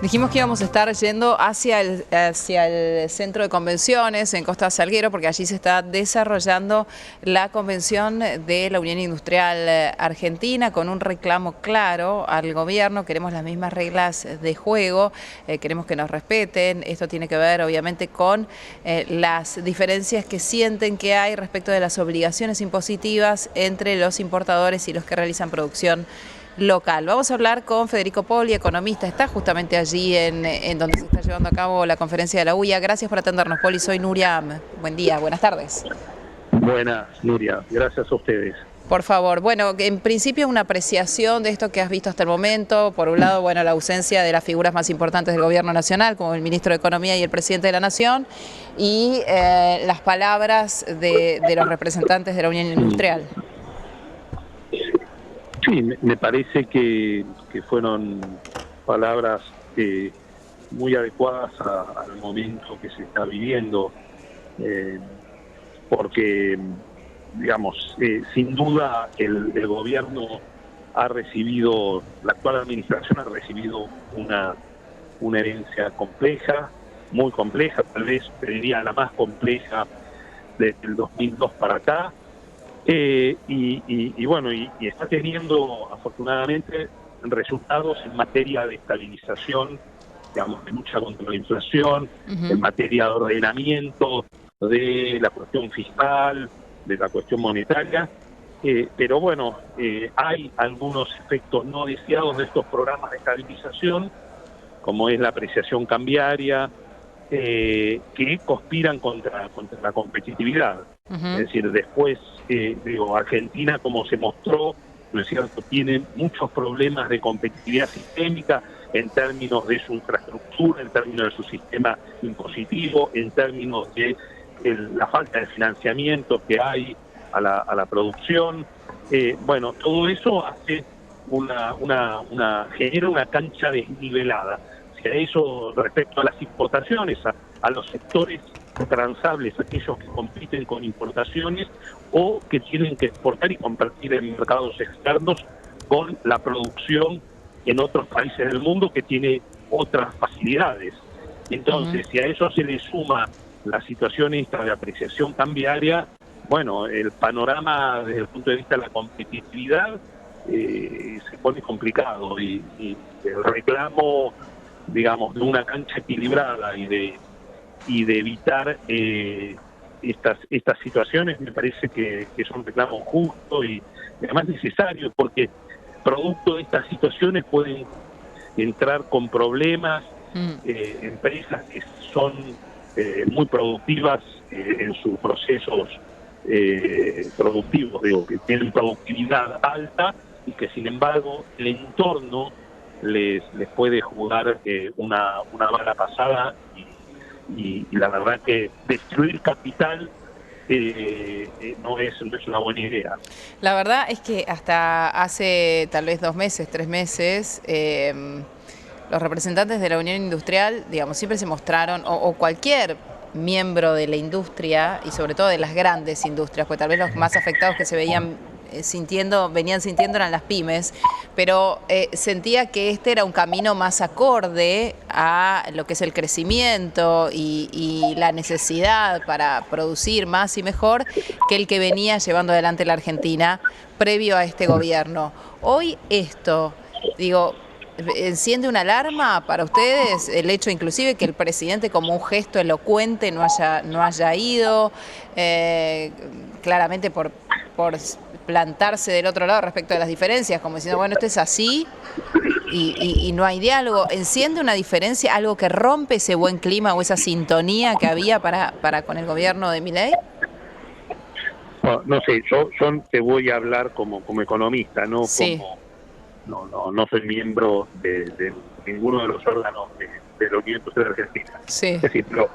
Dijimos que íbamos a estar yendo hacia el centro de convenciones en Costa Salguero, porque allí se está desarrollando la convención de la Unión Industrial Argentina con un reclamo claro al gobierno. Queremos las mismas reglas de juego, queremos que nos respeten. Esto tiene que ver obviamente con las diferencias que sienten que hay respecto de las obligaciones impositivas entre los importadores y los que realizan producción local. Vamos a hablar con Federico Poli, economista, está justamente allí en donde se está llevando a cabo la conferencia de la UIA. Gracias por atendernos, Poli. Soy Nuria. Buen día, buenas tardes. Buenas, Nuria. Gracias a ustedes. Por favor, bueno, en principio una apreciación de esto que has visto hasta el momento. Por un lado, bueno, la ausencia de las figuras más importantes del gobierno nacional, como el ministro de Economía y el presidente de la Nación, y las palabras de los representantes de la Unión Industrial. Sí, me parece que fueron palabras muy adecuadas al momento que se está viviendo, porque, digamos, sin duda el gobierno ha recibido, la actual administración ha recibido una herencia compleja, muy compleja, tal vez diría la más compleja desde el 2002 para acá. Bueno, está teniendo afortunadamente resultados en materia de estabilización, digamos, de lucha contra la inflación, en materia de ordenamiento, de la cuestión fiscal, de la cuestión monetaria, pero bueno, hay algunos efectos no deseados de estos programas de estabilización, como es la apreciación cambiaria, que conspiran contra la competitividad. Es decir, después, Argentina, como se mostró, ¿no es cierto?, tiene muchos problemas de competitividad sistémica en términos de su infraestructura, en términos de su sistema impositivo, en términos de la falta de financiamiento que hay a la producción. Bueno, todo eso hace genera una cancha desnivelada. A eso respecto a las importaciones, a los sectores transables, aquellos que compiten con importaciones o que tienen que exportar y compartir en mercados externos con la producción en otros países del mundo que tiene otras facilidades. Entonces, si a eso se le suma la situación esta de apreciación cambiaria, bueno, el panorama desde el punto de vista de la competitividad se pone complicado y el reclamo, digamos, de una cancha equilibrada y de evitar estas situaciones, me parece que es un reclamo justo y además necesario, porque producto de estas situaciones pueden entrar con problemas empresas que son muy productivas en sus procesos productivos, que tienen productividad alta y que sin embargo el entorno les puede jugar una mala pasada y la verdad que destruir capital no es una buena idea. La verdad es que hasta hace tal vez 2 meses, 3 meses, los representantes de la Unión Industrial, digamos, siempre se mostraron, o cualquier miembro de la industria, y sobre todo de las grandes industrias, pues tal vez los más afectados que se venían sintiendo eran las pymes, pero sentía que este era un camino más acorde a lo que es el crecimiento y la necesidad para producir más y mejor que el que venía llevando adelante la Argentina previo a este gobierno. Hoy esto, digo, ¿enciende una alarma para ustedes el hecho inclusive que el presidente como un gesto elocuente no haya ido, claramente por plantarse del otro lado respecto de las diferencias, como diciendo, bueno, esto es así y no hay diálogo? ¿Enciende una diferencia, algo que rompe ese buen clima o esa sintonía que había para con el gobierno de Milei? No sé, yo te voy a hablar como economista, no Sí. No soy miembro de ninguno de los órganos de la Unión Industrial Argentina. Sí. Es decir, yo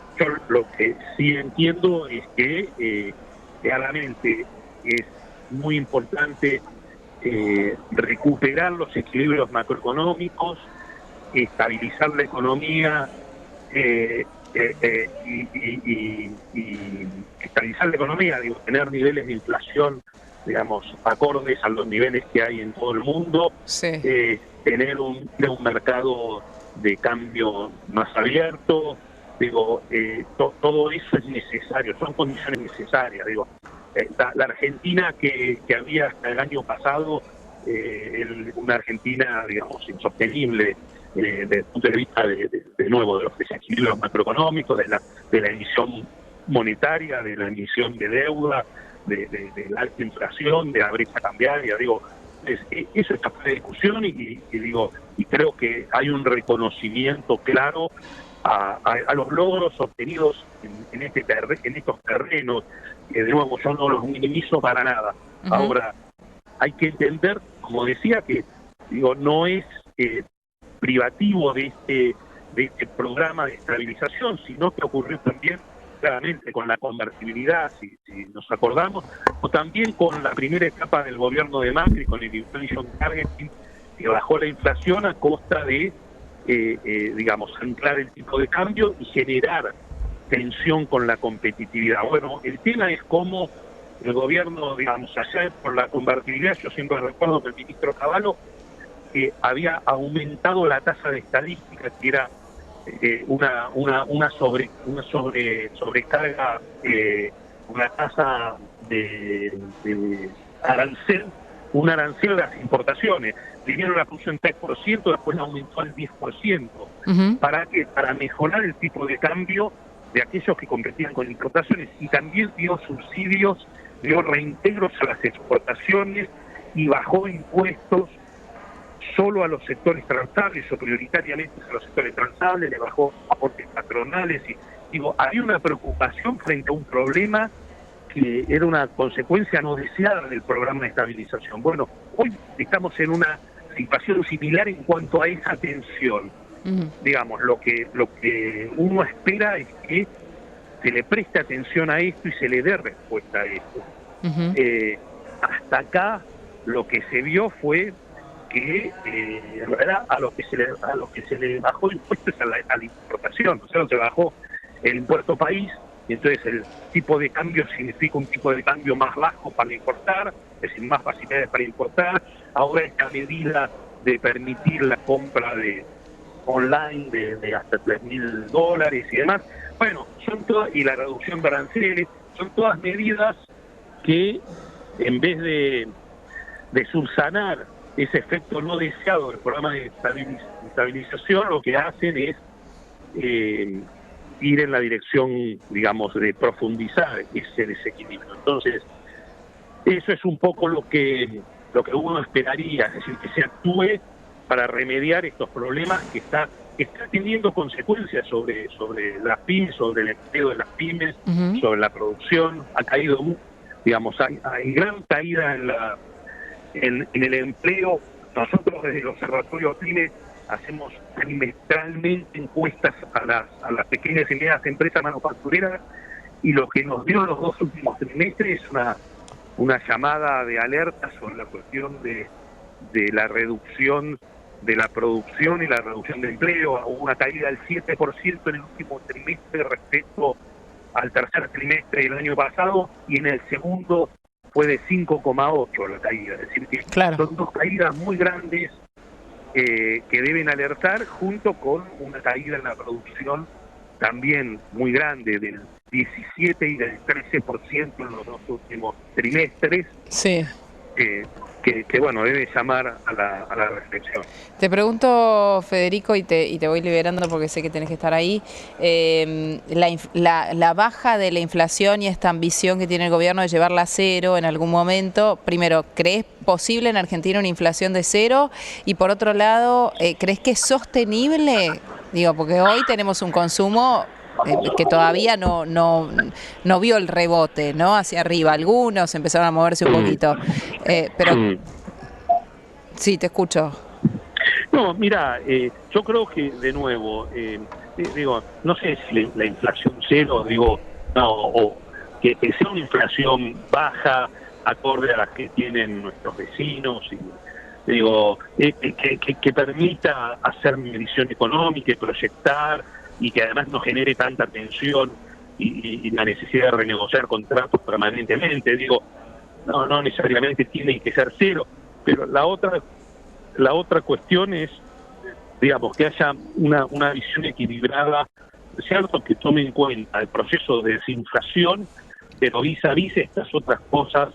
lo que sí entiendo es que claramente es muy importante recuperar los equilibrios macroeconómicos, estabilizar la economía y estabilizar la economía, digo, tener niveles de inflación, digamos, acordes a los niveles que hay en todo el mundo. Sí. tener un mercado de cambio más abierto. Digo, todo eso es necesario, son condiciones necesarias. Digo, la Argentina que había hasta el año pasado, una Argentina, digamos, insostenible desde el punto de vista de nuevo de los desequilibrios macroeconómicos, de la emisión monetaria, de la emisión de deuda, de la alta inflación, de la brecha cambiaria. Digo, eso está fuera de discusión y creo que hay un reconocimiento claro a los logros obtenidos en estos terrenos, que de nuevo yo no los minimizo para nada. Uh-huh. Ahora, hay que entender, como decía, que no es privativo de este programa de estabilización, sino que ocurrió también claramente con la convertibilidad, si nos acordamos, o también con la primera etapa del gobierno de Macri, con el inflation targeting, que bajó la inflación a costa de anclar el tipo de cambio y generar tensión con la competitividad. Bueno, el tema es cómo el gobierno, allá por la convertibilidad, yo siempre recuerdo que el ministro Cavallo había aumentado la tasa de estadística, que era una sobrecarga, una tasa de arancel, un arancel de las importaciones. Primero la puso en 3%, después la aumentó al 10%. Uh-huh. ¿Para qué? Para mejorar el tipo de cambio de aquellos que competían con importaciones, y también dio subsidios, dio reintegros a las exportaciones y bajó impuestos solo a los sectores transables o prioritariamente a los sectores transables, le bajó aportes patronales y había una preocupación frente a un problema que era una consecuencia no deseada del programa de estabilización. Bueno, hoy estamos en una situación similar en cuanto a esa tensión. Uh-huh. Digamos, lo que uno espera es que se le preste atención a esto y se le dé respuesta a esto. Uh-huh. Hasta acá lo que se vio fue que en realidad a lo que se le bajó impuestos a la importación, o sea, se bajó el impuesto país, y entonces el tipo de cambio significa un tipo de cambio más bajo para importar, es decir, más facilidades para importar. Ahora esta medida de permitir la compra online de hasta $3.000 y demás, bueno, son todas, y la reducción de aranceles, son todas medidas que en vez de subsanar ese efecto no deseado del programa de estabilización, lo que hacen es ir en la dirección, de profundizar ese desequilibrio. Entonces, eso es un poco lo que uno esperaría, es decir, que se actúe para remediar estos problemas que está teniendo consecuencias sobre las pymes, sobre el empleo de las pymes, uh-huh, sobre la producción. Ha caído, hay gran caída en el empleo. Nosotros desde el Observatorio PYME hacemos trimestralmente encuestas a las pequeñas y medianas empresas manufactureras, y lo que nos dio los 2 últimos trimestres es una llamada de alerta sobre la cuestión de la reducción de la producción y la reducción de empleo. Hubo una caída del 7% en el último trimestre respecto al tercer trimestre del año pasado, y en el segundo fue de 5,8 la caída. Es decir, que claro, son 2 caídas muy grandes que deben alertar, junto con una caída en la producción también muy grande, del 17 y del 13% en los 2 últimos trimestres. Sí. Que bueno, debe llamar a la reflexión. Te pregunto, Federico, y te voy liberando porque sé que tenés que estar ahí, la baja de la inflación y esta ambición que tiene el gobierno de llevarla a cero en algún momento. Primero, ¿crees posible en Argentina una inflación de cero? Y por otro lado, ¿crees que es sostenible? Porque hoy tenemos un consumo que todavía no vio el rebote, ¿no? Hacia arriba. Algunos empezaron a moverse un poquito. Pero sí, te escucho. No, mira, yo creo que de nuevo, no sé si la inflación cero, o que sea una inflación baja, acorde a las que tienen nuestros vecinos, y que permita hacer medición económica y proyectar, y que además no genere tanta tensión y la necesidad de renegociar contratos permanentemente. No necesariamente tienen que ser cero, pero la otra la otra cuestión es, digamos, que haya una visión equilibrada, cierto, que tome en cuenta el proceso de desinflación, pero vis a vis estas otras cosas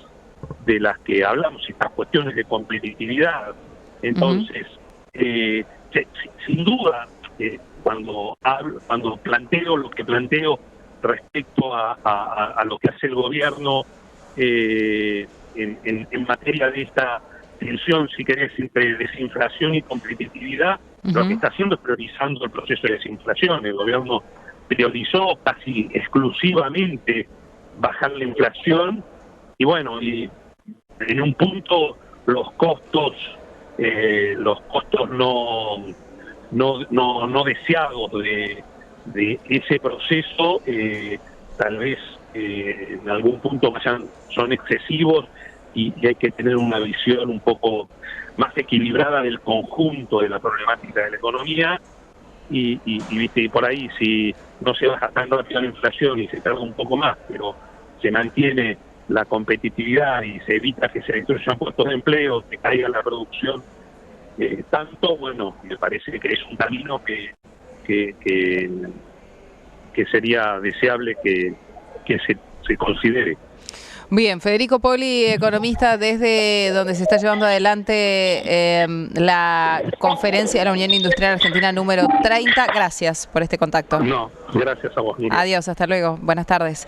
de las que hablamos, estas cuestiones de competitividad. Entonces, sin duda, cuando planteo lo que planteo respecto a lo que hace el gobierno en materia de esta tensión, si querés, entre desinflación y competitividad, lo que está haciendo es priorizando el proceso de desinflación. El gobierno priorizó casi exclusivamente bajar la inflación y bueno, y en un punto los costos no deseados de ese proceso tal vez en algún punto son excesivos y hay que tener una visión un poco más equilibrada del conjunto de la problemática de la economía viste, y por ahí si no se baja tan rápido la inflación y se tarda un poco más, pero se mantiene la competitividad y se evita que se destruyan puestos de empleo, que caiga la producción tanto, bueno, me parece que es un camino que sería deseable que se considere. Bien, Federico Poli, economista, desde donde se está llevando adelante la conferencia de la Unión Industrial Argentina número 30. Gracias por este contacto. No, gracias a vos, Nuria. Adiós, hasta luego. Buenas tardes.